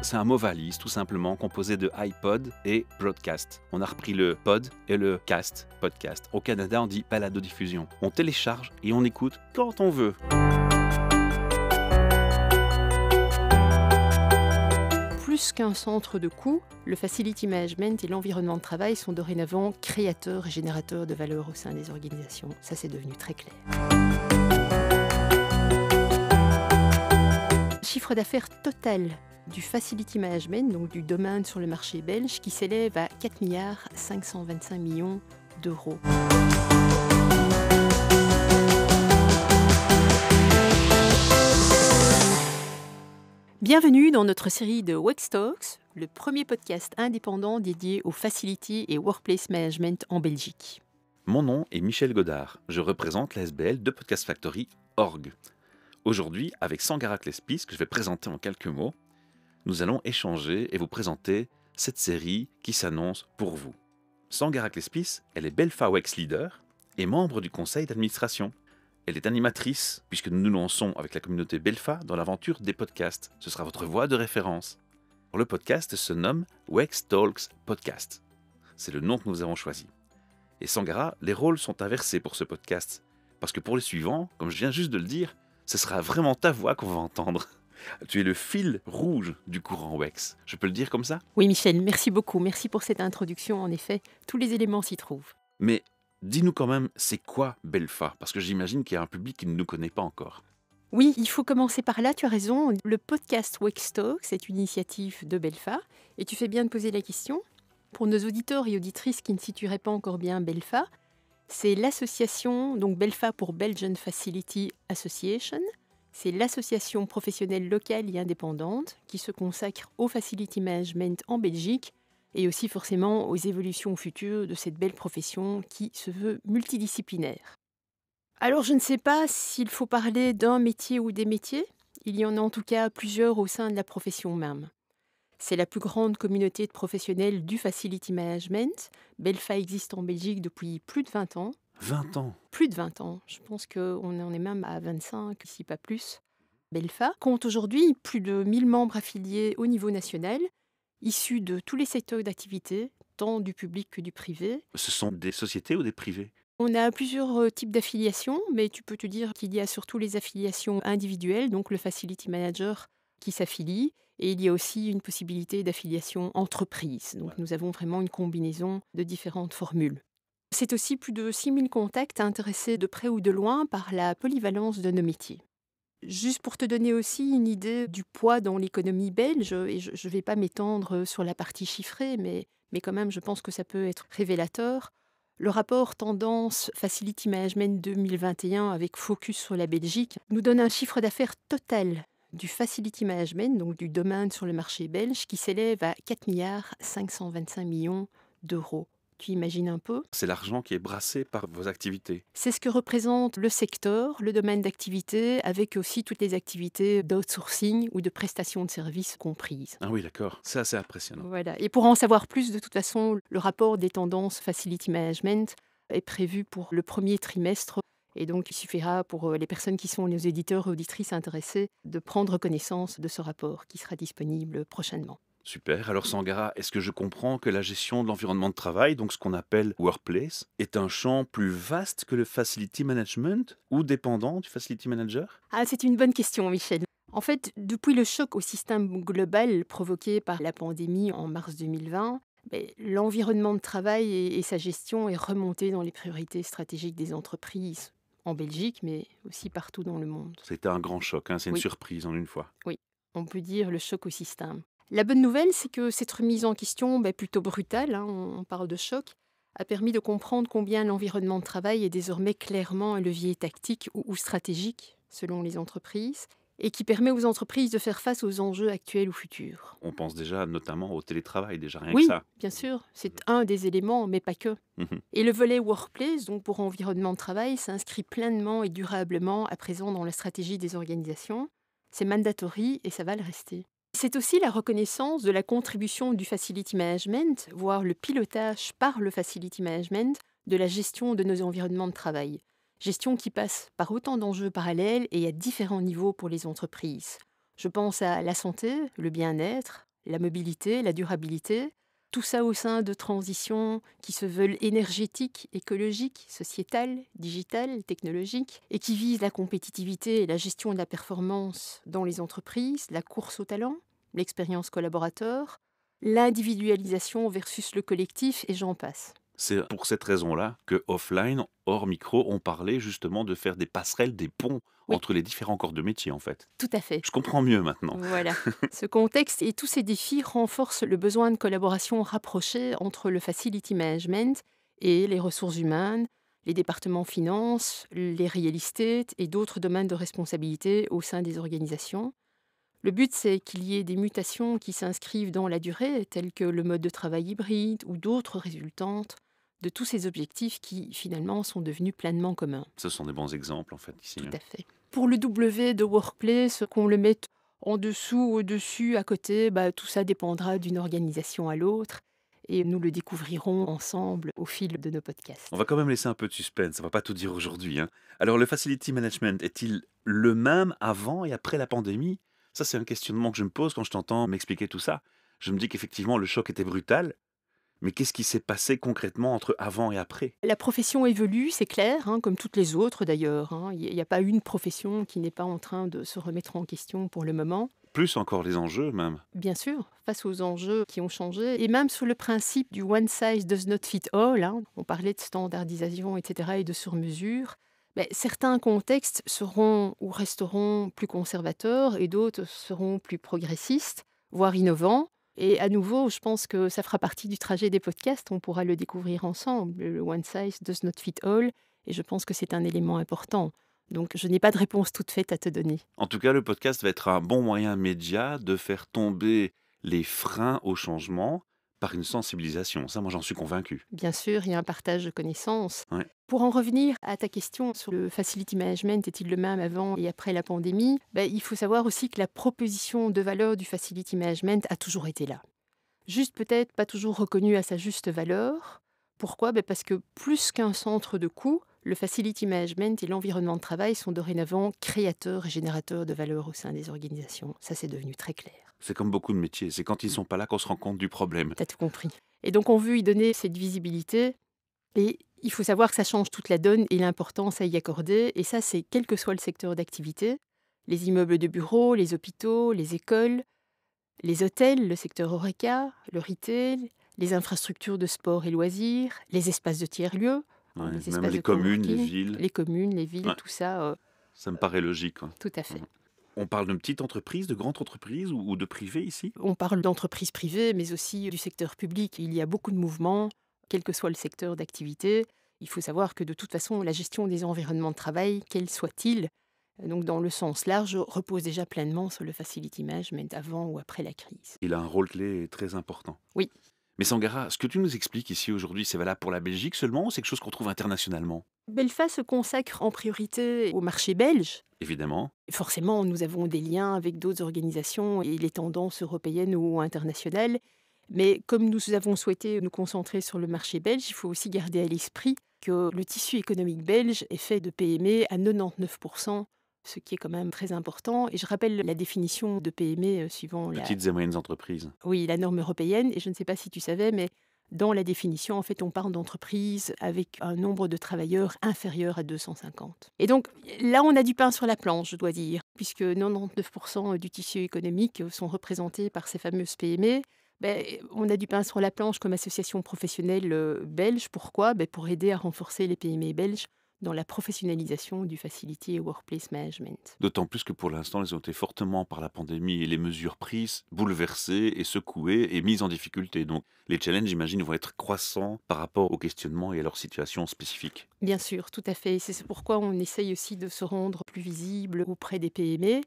c'est un mot valise, tout simplement, composé de iPod et broadcast. On a repris le pod et le cast, podcast. Au Canada, on dit balado-diffusion. On télécharge et on écoute quand on veut. Plus qu'un centre de coût, le facility management et l'environnement de travail sont dorénavant créateurs et générateurs de valeur au sein des organisations. Ça, c'est devenu très clair. Chiffre d'affaires total du facility management, donc du domaine sur le marché belge, qui s'élève à 4,525 milliards d'euros. Bienvenue dans notre série de Wex Talks, le premier podcast indépendant dédié au facility et workplace management en Belgique. Mon nom est Michel Godard. Je représente la SBL de Podcast Factory Org. Aujourd'hui, avec Sangara Klespis, que je vais présenter en quelques mots, nous allons échanger et vous présenter cette série qui s'annonce pour vous. Sangara Klespis, elle est Belfa Wex Leader et membre du conseil d'administration. Elle est animatrice, puisque nous nous lançons avec la communauté Belfa dans l'aventure des podcasts. Ce sera votre voix de référence. Le podcast se nomme Wex Talks Podcast. C'est le nom que nous avons choisi. Et Sangara, les rôles sont inversés pour ce podcast. Parce que pour les suivants, comme je viens juste de le dire, ce sera vraiment ta voix qu'on va entendre. Tu es le fil rouge du courant Wex. Je peux le dire comme ça ? Oui, Michel, merci beaucoup. Merci pour cette introduction. En effet, tous les éléments s'y trouvent. Mais dis-nous quand même, c'est quoi Belfa ? Parce que j'imagine qu'il y a un public qui ne nous connaît pas encore. Oui, il faut commencer par là, tu as raison. Le podcast Wex Talks, c'est une initiative de Belfa. Et tu fais bien de poser la question. Pour nos auditeurs et auditrices qui ne situeraient pas encore bien Belfa, c'est l'association, donc Belfa pour Belgian Facility Association. C'est l'association professionnelle locale et indépendante qui se consacre au facility management en Belgique et aussi forcément aux évolutions futures de cette belle profession qui se veut multidisciplinaire. Alors je ne sais pas s'il faut parler d'un métier ou des métiers. Il y en a en tout cas plusieurs au sein de la profession même. C'est la plus grande communauté de professionnels du facility management. Belfa existe en Belgique depuis plus de 20 ans. 20 ans. Plus de 20 ans. Je pense qu'on en est même à 25, si pas plus. Belfa compte aujourd'hui plus de 1000 membres affiliés au niveau national, issus de tous les secteurs d'activité, tant du public que du privé. Ce sont des sociétés ou des privés ? On a plusieurs types d'affiliations, mais tu peux te dire qu'il y a surtout les affiliations individuelles, donc le facility manager qui s'affilie, et il y a aussi une possibilité d'affiliation entreprise. Donc nous avons vraiment une combinaison de différentes formules. C'est aussi plus de 6000 contacts intéressés de près ou de loin par la polyvalence de nos métiers. Juste pour te donner aussi une idée du poids dans l'économie belge, et je ne vais pas m'étendre sur la partie chiffrée, mais quand même je pense que ça peut être révélateur. Le rapport Tendance Facility Management 2021 avec focus sur la Belgique nous donne un chiffre d'affaires total du Facility Management, donc du domaine sur le marché belge, qui s'élève à 4,525 milliards d'euros. Tu imagines un peu ? C'est l'argent qui est brassé par vos activités. C'est ce que représente le secteur, le domaine d'activité, avec aussi toutes les activités d'outsourcing ou de prestation de services comprises. Ah oui, d'accord. C'est assez impressionnant. Voilà. Et pour en savoir plus, de toute façon, le rapport des tendances Facility Management est prévu pour le premier trimestre. Et donc, il suffira pour les personnes qui sont nos éditeurs et auditrices intéressés de prendre connaissance de ce rapport qui sera disponible prochainement. Super. Alors Sangara, est-ce que je comprends que la gestion de l'environnement de travail, donc ce qu'on appelle workplace, est un champ plus vaste que le facility management ou dépendant du facility manager ? Ah, c'est une bonne question, Michel. En fait, depuis le choc au système global provoqué par la pandémie en mars 2020, l'environnement de travail et sa gestion est remonté dans les priorités stratégiques des entreprises en Belgique, mais aussi partout dans le monde. C'était un grand choc, hein, c'est une Oui. surprise en une fois. Oui, on peut dire le choc au système. La bonne nouvelle, c'est que cette remise en question, plutôt brutale, on parle de choc, a permis de comprendre combien l'environnement de travail est désormais clairement un levier tactique ou stratégique, selon les entreprises, et qui permet aux entreprises de faire face aux enjeux actuels ou futurs. On pense déjà notamment au télétravail, déjà rien que Oui, ça. bien sûr, c'est un des éléments, mais pas que. Mhm. Et le volet workplace, donc pour environnement de travail, s'inscrit pleinement et durablement à présent dans la stratégie des organisations. C'est mandatory et ça va le rester. C'est aussi la reconnaissance de la contribution du facility management, voire le pilotage par le facility management de la gestion de nos environnements de travail. Gestion qui passe par autant d'enjeux parallèles et à différents niveaux pour les entreprises. Je pense à la santé, le bien-être, la mobilité, la durabilité. Tout ça au sein de transitions qui se veulent énergétiques, écologiques, sociétales, digitales, technologiques, et qui visent la compétitivité et la gestion de la performance dans les entreprises, la course au talent, l'expérience collaborateur, l'individualisation versus le collectif, et j'en passe. C'est pour cette raison-là que offline, hors micro, on parlait justement de faire des passerelles, des ponts Oui, entre les différents corps de métier en fait. tout à fait. Je comprends mieux maintenant. Voilà. Ce contexte et tous ces défis renforcent le besoin de collaboration rapprochée entre le facility management et les ressources humaines, les départements finances, les real estate et d'autres domaines de responsabilité au sein des organisations. Le but, c'est qu'il y ait des mutations qui s'inscrivent dans la durée, telles que le mode de travail hybride ou d'autres résultantes de tous ces objectifs qui, finalement, sont devenus pleinement communs. Ce sont des bons exemples en fait ici, Tout hein. à fait. Pour le W de Workplace, qu'on le mette en dessous, au-dessus, à côté, tout ça dépendra d'une organisation à l'autre et nous le découvrirons ensemble au fil de nos podcasts. On va quand même laisser un peu de suspense, on va pas tout dire aujourd'hui, hein. Alors le facility management est-il le même avant et après la pandémie? Ça c'est un questionnement que je me pose quand je t'entends m'expliquer tout ça. Je me dis qu'effectivement le choc était brutal, mais qu'est-ce qui s'est passé concrètement entre avant et après? La profession évolue, c'est clair, hein, comme toutes les autres d'ailleurs, hein. Il n'y a pas une profession qui n'est pas en train de se remettre en question pour le moment. Plus encore les enjeux même. Bien sûr, face aux enjeux qui ont changé, et même sous le principe du one size does not fit all, hein, on parlait de standardisation, etc., et de sur-mesure, certains contextes seront ou resteront plus conservateurs et d'autres seront plus progressistes, voire innovants. Et à nouveau, je pense que ça fera partie du trajet des podcasts, on pourra le découvrir ensemble, le one size does not fit all, et je pense que c'est un élément important. Donc je n'ai pas de réponse toute faite à te donner. En tout cas, le podcast va être un bon moyen média de faire tomber les freins au changement par une sensibilisation. Ça, moi, j'en suis convaincu. Bien sûr, il y a un partage de connaissances. Ouais. Pour en revenir à ta question sur le facility management, est-il le même avant et après la pandémie? Il faut savoir aussi que la proposition de valeur du facility management a toujours été là. Juste peut-être pas toujours reconnue à sa juste valeur. Pourquoi? Parce que plus qu'un centre de coût, le facility management et l'environnement de travail sont dorénavant créateurs et générateurs de valeur au sein des organisations. Ça, c'est devenu très clair. C'est comme beaucoup de métiers. C'est quand ils sont pas là qu'on se rend compte du problème. Tu as tout compris. Et donc, on veut y donner cette visibilité. Et il faut savoir que ça change toute la donne et l'importance à y accorder. Et ça, c'est quel que soit le secteur d'activité. Les immeubles de bureaux, les hôpitaux, les écoles, les hôtels, le secteur HoReCa, le retail, les infrastructures de sport et loisirs, les espaces de tiers-lieux, Ouais, les même espaces les de communes, les coworking, villes. les communes, les villes, Ouais, tout ça, ça me paraît logique, hein. tout à fait. On parle d'une petite entreprise, de grande entreprise ou de privé ici? On parle d'entreprises privées, mais aussi du secteur public. Il y a beaucoup de mouvements, quel que soit le secteur d'activité. Il faut savoir que de toute façon, la gestion des environnements de travail, quels soient-ils, donc dans le sens large, repose déjà pleinement sur le facility management avant ou après la crise. Il a un rôle clé et très important. Oui. Mais Sangara, ce que tu nous expliques ici aujourd'hui, c'est valable pour la Belgique seulement ou c'est quelque chose qu'on trouve internationalement? Belfa se consacre en priorité au marché belge. Évidemment. Forcément, nous avons des liens avec d'autres organisations et les tendances européennes ou internationales. Mais comme nous avons souhaité nous concentrer sur le marché belge, il faut aussi garder à l'esprit que le tissu économique belge est fait de PME à 99%, ce qui est quand même très important. Et je rappelle la définition de PME suivant Petites et moyennes entreprises. la norme européenne. Et je ne sais pas si tu savais, mais dans la définition, en fait, on parle d'entreprise avec un nombre de travailleurs inférieur à 250. Et donc, là, on a du pain sur la planche, je dois dire, puisque 99% du tissu économique sont représentés par ces fameuses PME. On a du pain sur la planche comme association professionnelle belge. Pourquoi? Pour aider à renforcer les PME belges dans la professionnalisation du facility et workplace management. D'autant plus que pour l'instant, ils ont été fortement par la pandémie et les mesures prises, bouleversées et secouées et mises en difficulté. Donc les challenges, j'imagine, vont être croissants par rapport aux questionnements et à leur situation spécifique. Bien sûr, tout à fait. C'est pourquoi on essaye aussi de se rendre plus visible auprès des PME.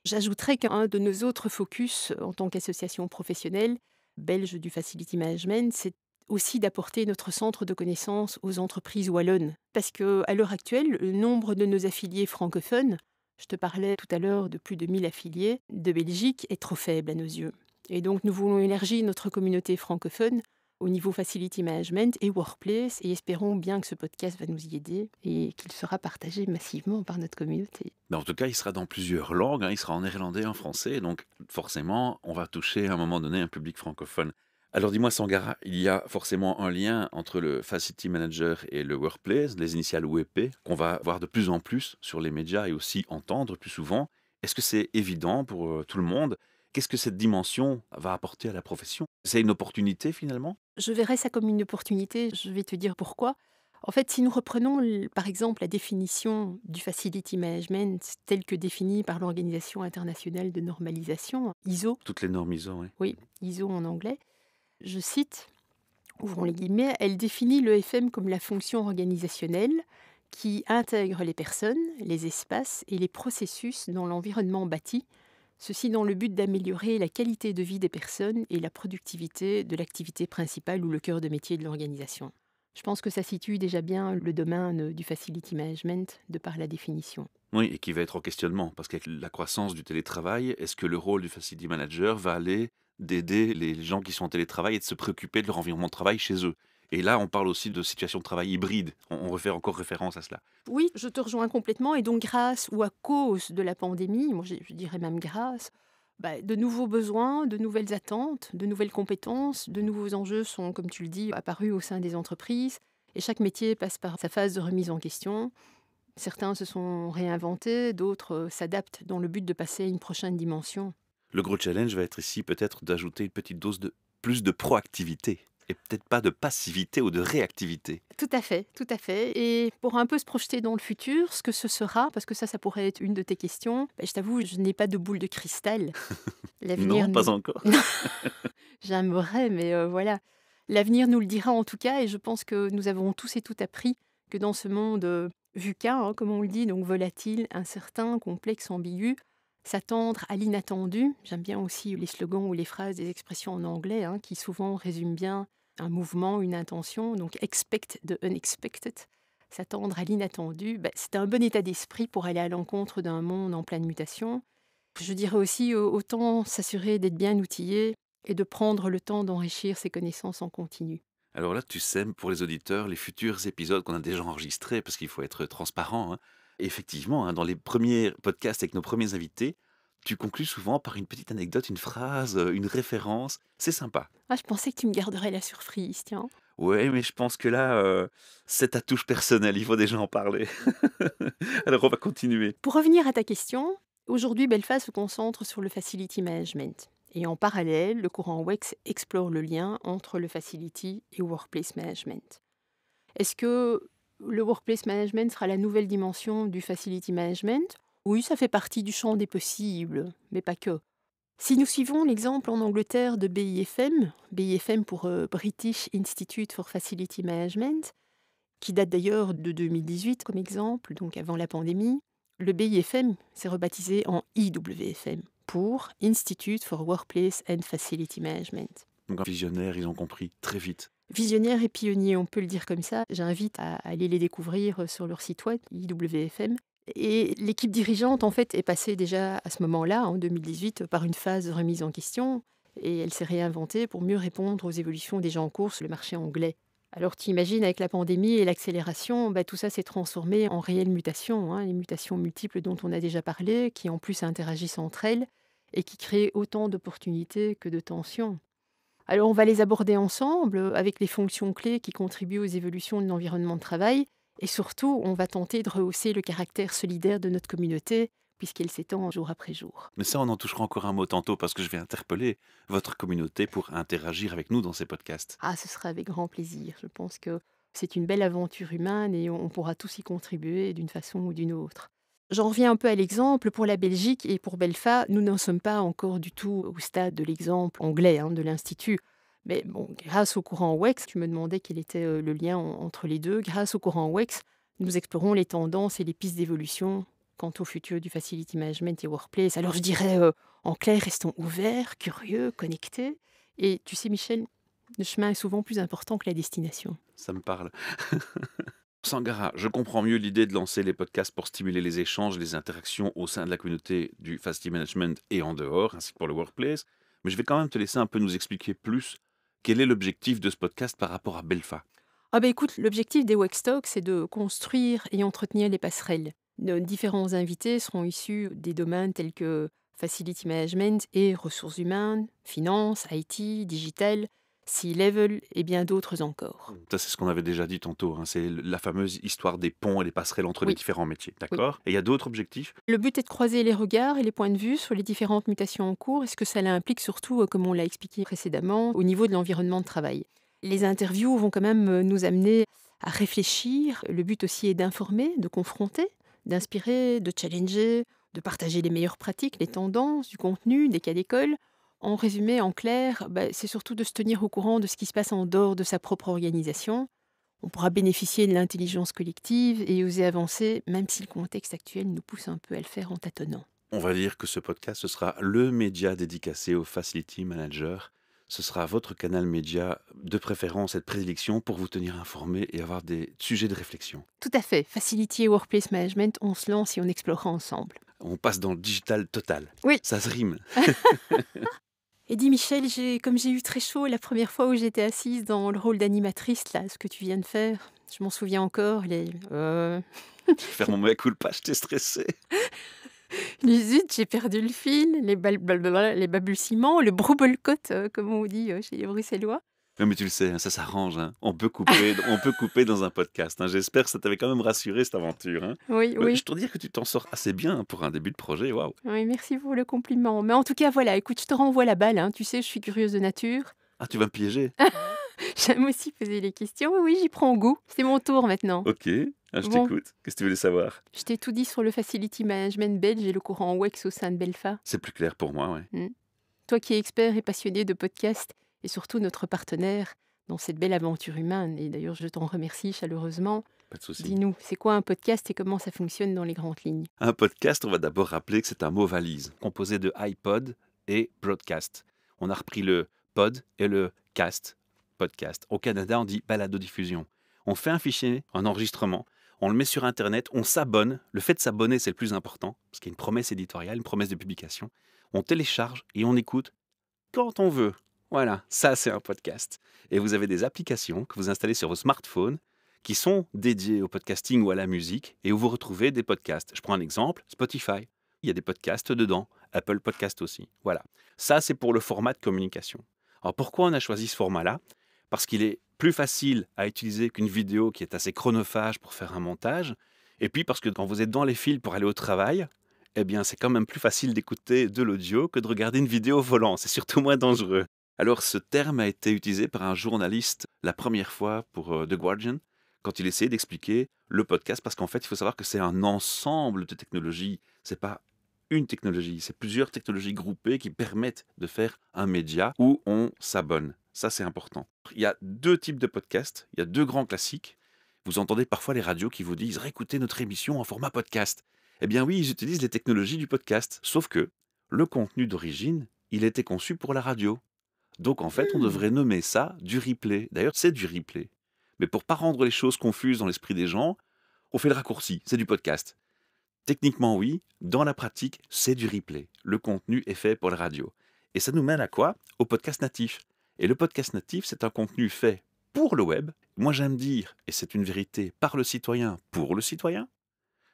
J'ajouterais qu'un de nos autres focus en tant qu'association professionnelle belge du facility management, c'est aussi d'apporter notre centre de connaissances aux entreprises wallonnes. Parce qu'à l'heure actuelle, le nombre de nos affiliés francophones, je te parlais tout à l'heure de plus de 1000 affiliés de Belgique, est trop faible à nos yeux. Et donc nous voulons élargir notre communauté francophone au niveau facility management et workplace, et espérons bien que ce podcast va nous y aider et qu'il sera partagé massivement par notre communauté. Mais en tout cas, il sera dans plusieurs langues, hein, il sera en néerlandais, en français, donc forcément, on va toucher à un moment donné un public francophone. Alors dis-moi, Sangara, il y a forcément un lien entre le Facility Manager et le Workplace, les initiales WP, qu'on va voir de plus en plus sur les médias et aussi entendre plus souvent. Est-ce que c'est évident pour tout le monde? Qu'est-ce que cette dimension va apporter à la profession? C'est une opportunité finalement? Je verrais ça comme une opportunité, je vais te dire pourquoi. En fait, si nous reprenons par exemple la définition du facility management telle que définie par l'Organisation internationale de normalisation, ISO, Toutes les normes ISO, oui. oui, ISO en anglais, je cite, ouvrons les guillemets, elle définit l'EFM comme la fonction organisationnelle qui intègre les personnes, les espaces et les processus dans l'environnement bâti, ceci dans le but d'améliorer la qualité de vie des personnes et la productivité de l'activité principale ou le cœur de métier de l'organisation. Je pense que ça situe déjà bien le domaine du facility management de par la définition. Oui, et qui va être en questionnement, parce qu'avec la croissance du télétravail, est-ce que le rôle du facility manager va aller d'aider les gens qui sont en télétravail et de se préoccuper de leur environnement de travail chez eux? Et là, on parle aussi de situation de travail hybride. On refait encore référence à cela. Oui, je te rejoins complètement. Et donc, grâce ou à cause de la pandémie, moi je dirais même grâce, de nouveaux besoins, de nouvelles attentes, de nouvelles compétences, de nouveaux enjeux sont, comme tu le dis, apparus au sein des entreprises. Et chaque métier passe par sa phase de remise en question. Certains se sont réinventés, d'autres s'adaptent dans le but de passer à une prochaine dimension. Le gros challenge va être ici peut-être d'ajouter une petite dose de plus de proactivité et peut-être pas de passivité ou de réactivité. Tout à fait, tout à fait. Et pour un peu se projeter dans le futur, ce que ce sera, parce que ça pourrait être une de tes questions, je t'avoue, je n'ai pas de boule de cristal. L'avenir Non, pas nous... encore. J'aimerais, mais voilà. L'avenir nous le dira en tout cas, et je pense que nous avons tous et toutes appris que dans ce monde VUCA, comme on le dit, donc volatile, incertain, complexe, ambigu, s'attendre à l'inattendu. J'aime bien aussi les slogans ou les phrases des expressions en anglais, qui souvent résument bien un mouvement, une intention. Donc expect the unexpected, s'attendre à l'inattendu, c'est un bon état d'esprit pour aller à l'encontre d'un monde en pleine mutation. Je dirais aussi autant s'assurer d'être bien outillé et de prendre le temps d'enrichir ses connaissances en continu. Alors là, tu sèmes pour les auditeurs les futurs épisodes qu'on a déjà enregistrés, parce qu'il faut être transparent, hein. Et effectivement, hein, dans les premiers podcasts avec nos premiers invités, tu conclus souvent par une petite anecdote, une phrase, une référence. C'est sympa. Ah, je pensais que tu me garderais la surprise, tiens. Ouais, mais je pense que là, c'est ta touche personnelle, il faut déjà en parler. Alors on va continuer. Pour revenir à ta question, aujourd'hui Belfast se concentre sur le facility management. Et en parallèle, le courant WEX explore le lien entre le facility et workplace management. Est-ce que le workplace management sera la nouvelle dimension du facility management? Oui, ça fait partie du champ des possibles, mais pas que. Si nous suivons l'exemple en Angleterre de BIFM, BIFM pour British Institute for Facility Management, qui date d'ailleurs de 2018 comme exemple, donc avant la pandémie, le BIFM s'est rebaptisé en IWFM pour Institute for Workplace and Facility Management. Donc un visionnaire, ils ont compris très vite. Visionnaires et pionniers, on peut le dire comme ça. J'invite à aller les découvrir sur leur site web, IWFM. Et l'équipe dirigeante, en fait, est passée déjà à ce moment-là, en 2018, par une phase de remise en question. Et elle s'est réinventée pour mieux répondre aux évolutions déjà en cours sur le marché anglais. Alors tu imagines, avec la pandémie et l'accélération, tout ça s'est transformé en réelles mutations, les mutations multiples dont on a déjà parlé, qui en plus interagissent entre elles et qui créent autant d'opportunités que de tensions. Alors on va les aborder ensemble avec les fonctions clés qui contribuent aux évolutions de l'environnement de travail et surtout on va tenter de rehausser le caractère solidaire de notre communauté puisqu'elle s'étend jour après jour. Mais ça, on en touchera encore un mot tantôt parce que je vais interpeller votre communauté pour interagir avec nous dans ces podcasts. Ah, ce sera avec grand plaisir. Je pense que c'est une belle aventure humaine et on pourra tous y contribuer d'une façon ou d'une autre. J'en reviens un peu à l'exemple. Pour la Belgique et pour Belfa, nous n'en sommes pas encore du tout au stade de l'exemple anglais de l'Institut. Mais bon, grâce au courant WEX, tu me demandais quel était le lien entre les deux. Grâce au courant WEX, nous explorons les tendances et les pistes d'évolution quant au futur du facility management et workplace. Alors je dirais, en clair, restons ouverts, curieux, connectés. Et tu sais, Michel, le chemin est souvent plus important que la destination. Ça me parle. Sangara, je comprends mieux l'idée de lancer les podcasts pour stimuler les échanges, les interactions au sein de la communauté du Facility Management et en dehors, ainsi que pour le workplace. Mais je vais quand même te laisser un peu nous expliquer plus Quel est l'objectif de ce podcast par rapport à Belfa? Ah bah écoute, l'objectif des Talks, c'est de construire et entretenir les passerelles. Nos différents invités seront issus des domaines tels que Facility Management et ressources humaines, finance, IT, digital, C-level et bien d'autres encore. Ça, c'est ce qu'on avait déjà dit tantôt, hein, c'est la fameuse histoire des ponts et les passerelles entre les Oui, différents métiers, oui. d'accord? Et il y a d'autres objectifs? Le but est de croiser les regards et les points de vue sur les différentes mutations en cours et ce que cela implique surtout, comme on l'a expliqué précédemment, au niveau de l'environnement de travail. Les interviews vont quand même nous amener à réfléchir. Le but aussi est d'informer, de confronter, d'inspirer, de challenger, de partager les meilleures pratiques, les tendances, du contenu, des cas d'école. En résumé, en clair, c'est surtout de se tenir au courant de ce qui se passe en dehors de sa propre organisation. On pourra bénéficier de l'intelligence collective et oser avancer, même si le contexte actuel nous pousse un peu à le faire en tâtonnant. On va dire que ce podcast, ce sera le média dédicacé aux facility managers. Ce sera votre canal média de préférence et de prédilection pour vous tenir informé et avoir des sujets de réflexion. Tout à fait. Facility et Workplace Management, on se lance et on explorera ensemble. On passe dans le digital total. Oui. Ça se rime. Et dis Michel, comme j'ai eu très chaud la première fois où j'étais assise dans le rôle d'animatrice, là, ce que tu viens de faire, je m'en souviens encore, Faire mon mea culpa, j'étais stressé. les zut, j'ai perdu le fil, les balbutiements, le broubelcote, comme on dit chez les Bruxellois. Non, mais tu le sais, hein, ça s'arrange, hein. On peut couper dans un podcast, hein. J'espère que ça t'avait quand même rassuré cette aventure, hein. Oui, Je oui. dois dire que tu t'en sors assez bien, hein, pour un début de projet, waouh. Oui, merci pour le compliment. Mais en tout cas, voilà, écoute, je te renvoie la balle, hein. Tu sais, je suis curieuse de nature. Ah, tu vas me piéger? J'aime aussi poser les questions. Oui, oui, j'y prends goût. C'est mon tour maintenant. Ok, ah, je Bon, t'écoute. Qu'est-ce que tu voulais savoir? je t'ai tout dit sur le Facility Management belge et le courant WEX au sein de Belfa. C'est plus clair pour moi, ouais. Hmm. Toi qui es expert et passionné de podcasts et surtout notre partenaire dans cette belle aventure humaine, et d'ailleurs je t'en remercie chaleureusement, Pas de souci. dis-nous, c'est quoi un podcast et comment ça fonctionne dans les grandes lignes? Un podcast, on va d'abord rappeler que c'est un mot valise, composé de iPod et broadcast. On a repris le pod et le cast, podcast. Au Canada, on dit balado-diffusion. On fait un fichier, un enregistrement, on le met sur Internet, on s'abonne. Le fait de s'abonner, c'est le plus important, parce qu'il y a une promesse éditoriale, une promesse de publication. On télécharge et on écoute quand on veut. Voilà, ça c'est un podcast. Et vous avez des applications que vous installez sur vos smartphones qui sont dédiées au podcasting ou à la musique et où vous retrouvez des podcasts. Je prends un exemple, Spotify. Il y a des podcasts dedans, Apple Podcast aussi. Voilà. Ça c'est pour le format de communication. Alors pourquoi on a choisi ce format-là? Parce qu'il est plus facile à utiliser qu'une vidéo qui est assez chronophage pour faire un montage. Et puis parce que quand vous êtes dans les fils pour aller au travail, eh bien c'est quand même plus facile d'écouter de l'audio que de regarder une vidéo au volant. C'est surtout moins dangereux. Alors ce terme a été utilisé par un journaliste la première fois pour The Guardian, quand il essayait d'expliquer le podcast, parce qu'en fait, il faut savoir que c'est un ensemble de technologies. C'est pas une technologie, c'est plusieurs technologies groupées qui permettent de faire un média où on s'abonne. Ça, c'est important. Il y a deux types de podcasts, il y a deux grands classiques. Vous entendez parfois les radios qui vous disent « Réécoutez notre émission en format podcast ». Eh bien oui, ils utilisent les technologies du podcast, sauf que le contenu d'origine, il était conçu pour la radio. Donc en fait, on Hmm. devrait nommer ça du replay. D'ailleurs, c'est du replay. Mais pour pas rendre les choses confuses dans l'esprit des gens, on fait le raccourci, c'est du podcast. Techniquement, oui. Dans la pratique, c'est du replay. Le contenu est fait pour la radio. Et ça nous mène à quoi? Au podcast natif. Et le podcast natif, c'est un contenu fait pour le web. Moi, j'aime dire, et c'est une vérité, par le citoyen, pour le citoyen.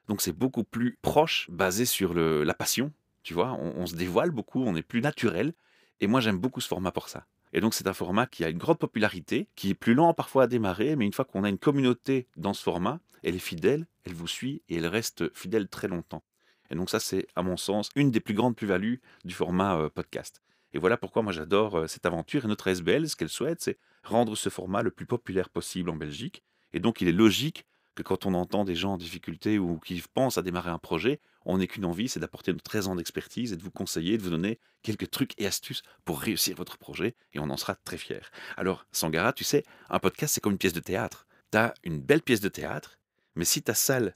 Donc c'est beaucoup plus proche, basé sur la passion. Tu vois, on se dévoile beaucoup, on est plus naturel. Et moi, j'aime beaucoup ce format pour ça. Et donc, c'est un format qui a une grande popularité, qui est plus lent parfois à démarrer, mais une fois qu'on a une communauté dans ce format, elle est fidèle, elle vous suit et elle reste fidèle très longtemps. Et donc ça, c'est, à mon sens, une des plus grandes plus-values du format podcast. Et voilà pourquoi moi j'adore cette aventure. Et notre SBL, ce qu'elle souhaite, c'est rendre ce format le plus populaire possible en Belgique. Et donc, il est logique que quand on entend des gens en difficulté ou qui pensent à démarrer un projet, on n'ait qu'une envie, c'est d'apporter notre 13 ans d'expertise et de vous conseiller, de vous donner quelques trucs et astuces pour réussir votre projet, et on en sera très fiers. Alors, Sangara, tu sais, un podcast, c'est comme une pièce de théâtre. Tu as une belle pièce de théâtre, mais si ta salle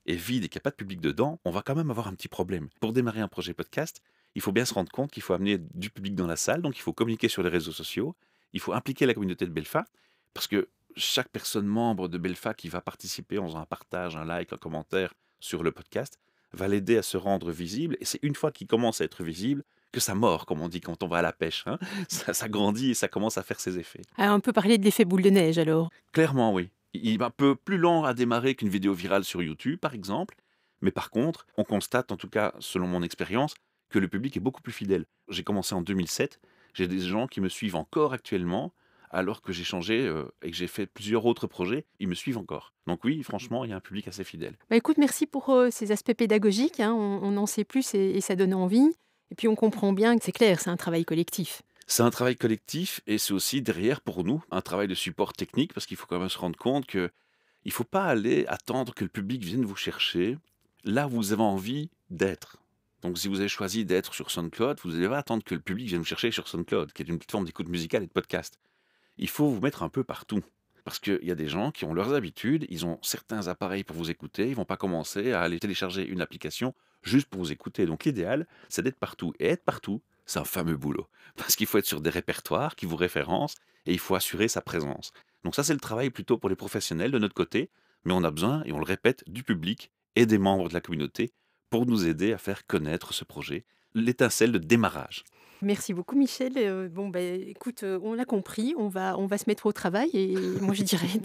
est vide et qu'il n'y a pas de public dedans, on va quand même avoir un petit problème. Pour démarrer un projet podcast, il faut bien se rendre compte qu'il faut amener du public dans la salle, donc il faut communiquer sur les réseaux sociaux, il faut impliquer la communauté de Belfa, parce que chaque personne membre de Belfa qui va participer en faisant un partage, un like, un commentaire sur le podcast, va l'aider à se rendre visible. Et c'est une fois qu'il commence à être visible que ça mord, comme on dit quand on va à la pêche, hein. Ça grandit et ça commence à faire ses effets. Ah, on peut parler de l'effet boule de neige alors. Clairement, oui. Il est un peu plus lent à démarrer qu'une vidéo virale sur YouTube, par exemple. Mais par contre, on constate, en tout cas selon mon expérience, que le public est beaucoup plus fidèle. J'ai commencé en 2007, j'ai des gens qui me suivent encore actuellement, alors que j'ai changé et que j'ai fait plusieurs autres projets, ils me suivent encore. Donc oui, franchement, il y a un public assez fidèle. Bah, écoute, merci pour ces aspects pédagogiques, hein. On en sait plus et ça donne envie. Et puis on comprend bien que c'est clair, c'est un travail collectif. C'est un travail collectif et c'est aussi derrière pour nous un travail de support technique parce qu'il faut quand même se rendre compte que il ne faut pas aller attendre que le public vienne vous chercher là où vous avez envie d'être. Donc si vous avez choisi d'être sur SoundCloud, vous n'allez pas attendre que le public vienne vous chercher sur SoundCloud, qui est une plateforme d'écoute musicale et de podcast. Il faut vous mettre un peu partout. Parce qu'il y a des gens qui ont leurs habitudes, ils ont certains appareils pour vous écouter, ils vont pas commencer à aller télécharger une application juste pour vous écouter. Donc l'idéal, c'est d'être partout. Et être partout, c'est un fameux boulot. Parce qu'il faut être sur des répertoires qui vous référencent et il faut assurer sa présence. Donc ça, c'est le travail plutôt pour les professionnels de notre côté, mais on a besoin, et on le répète, du public et des membres de la communauté pour nous aider à faire connaître ce projet, l'étincelle de démarrage. Merci beaucoup Michel. Bon, bah, écoute, on l'a compris, on va se mettre au travail et moi je dirais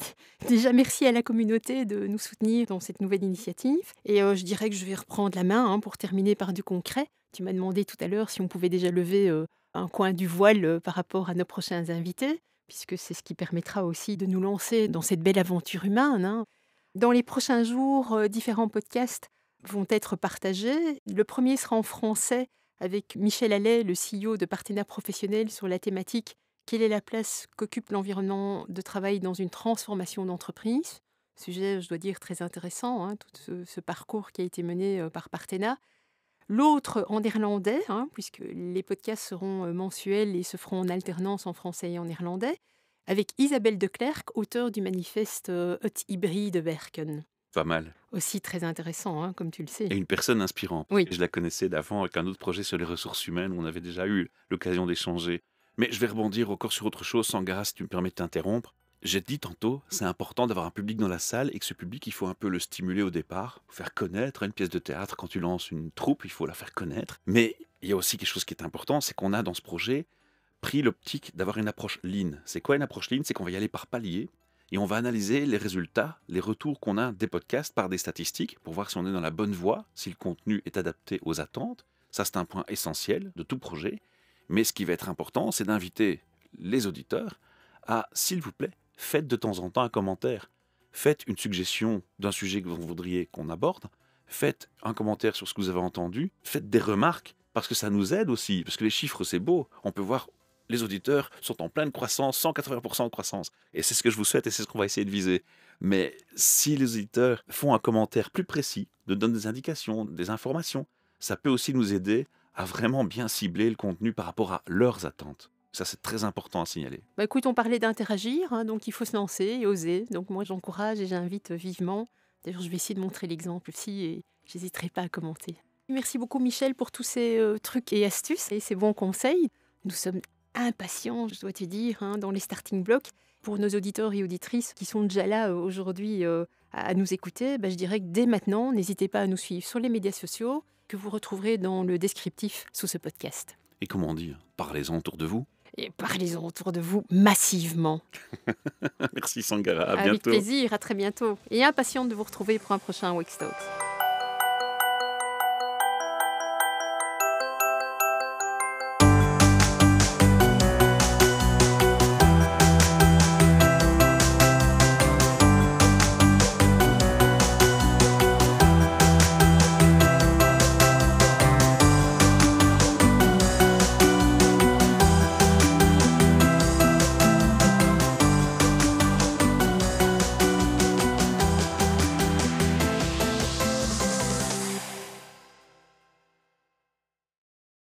déjà merci à la communauté de nous soutenir dans cette nouvelle initiative et je dirais que je vais reprendre la main, hein, pour terminer par du concret. Tu m'as demandé tout à l'heure si on pouvait déjà lever, un coin du voile, par rapport à nos prochains invités, puisque c'est ce qui permettra aussi de nous lancer dans cette belle aventure humaine, hein. Dans les prochains jours, différents podcasts vont être partagés. Le premier sera en français avec Michel Allais, le CEO de Partenariat Professionnel, sur la thématique quelle est la place qu'occupe l'environnement de travail dans une transformation d'entreprise. Sujet, je dois dire, très intéressant, hein, tout ce parcours qui a été mené par Partenariat. L'autre en néerlandais, hein, puisque les podcasts seront mensuels et se feront en alternance en français et en néerlandais, avec Isabelle de Klerk, auteure du manifeste Het Hybride Werken. Pas mal. Aussi très intéressant, hein, comme tu le sais. Et une personne inspirante. Oui. Je la connaissais d'avant avec un autre projet sur les ressources humaines où on avait déjà eu l'occasion d'échanger. Mais je vais rebondir encore sur autre chose, Sangara, si tu me permets de t'interrompre. J'ai dit tantôt, c'est important d'avoir un public dans la salle et que ce public, il faut un peu le stimuler au départ, faire connaître une pièce de théâtre. Quand tu lances une troupe, il faut la faire connaître. Mais il y a aussi quelque chose qui est important, c'est qu'on a dans ce projet pris l'optique d'avoir une approche lean. C'est quoi une approche lean? C'est qu'on va y aller par paliers et on va analyser les résultats, les retours qu'on a des podcasts par des statistiques pour voir si on est dans la bonne voie, si le contenu est adapté aux attentes. Ça, c'est un point essentiel de tout projet. Mais ce qui va être important, c'est d'inviter les auditeurs à, s'il vous plaît, faites de temps en temps un commentaire. Faites une suggestion d'un sujet que vous voudriez qu'on aborde. Faites un commentaire sur ce que vous avez entendu. Faites des remarques, parce que ça nous aide aussi. Parce que les chiffres, c'est beau. On peut voir les auditeurs sont en pleine croissance, 180% de croissance. Et c'est ce que je vous souhaite et c'est ce qu'on va essayer de viser. Mais si les auditeurs font un commentaire plus précis, nous donnent des indications, des informations, ça peut aussi nous aider à vraiment bien cibler le contenu par rapport à leurs attentes. Ça, c'est très important à signaler. Bah, écoute, on parlait d'interagir, hein, donc il faut se lancer et oser. Donc moi, j'encourage et j'invite vivement. D'ailleurs, je vais essayer de montrer l'exemple aussi et j'hésiterai pas à commenter. Merci beaucoup, Michel, pour tous ces trucs et astuces et ces bons conseils. Nous sommes impatients, je dois te dire, hein, dans les starting blocks. Pour nos auditeurs et auditrices qui sont déjà là aujourd'hui à nous écouter, bah, je dirais que dès maintenant, n'hésitez pas à nous suivre sur les médias sociaux que vous retrouverez dans le descriptif sous ce podcast. Et comment dire, parlez-en autour de vous. Et parlez-en autour de vous massivement. Merci Sangara, à Avec bientôt. plaisir, à très bientôt. Et impatiente de vous retrouver pour un prochain Wake Talks.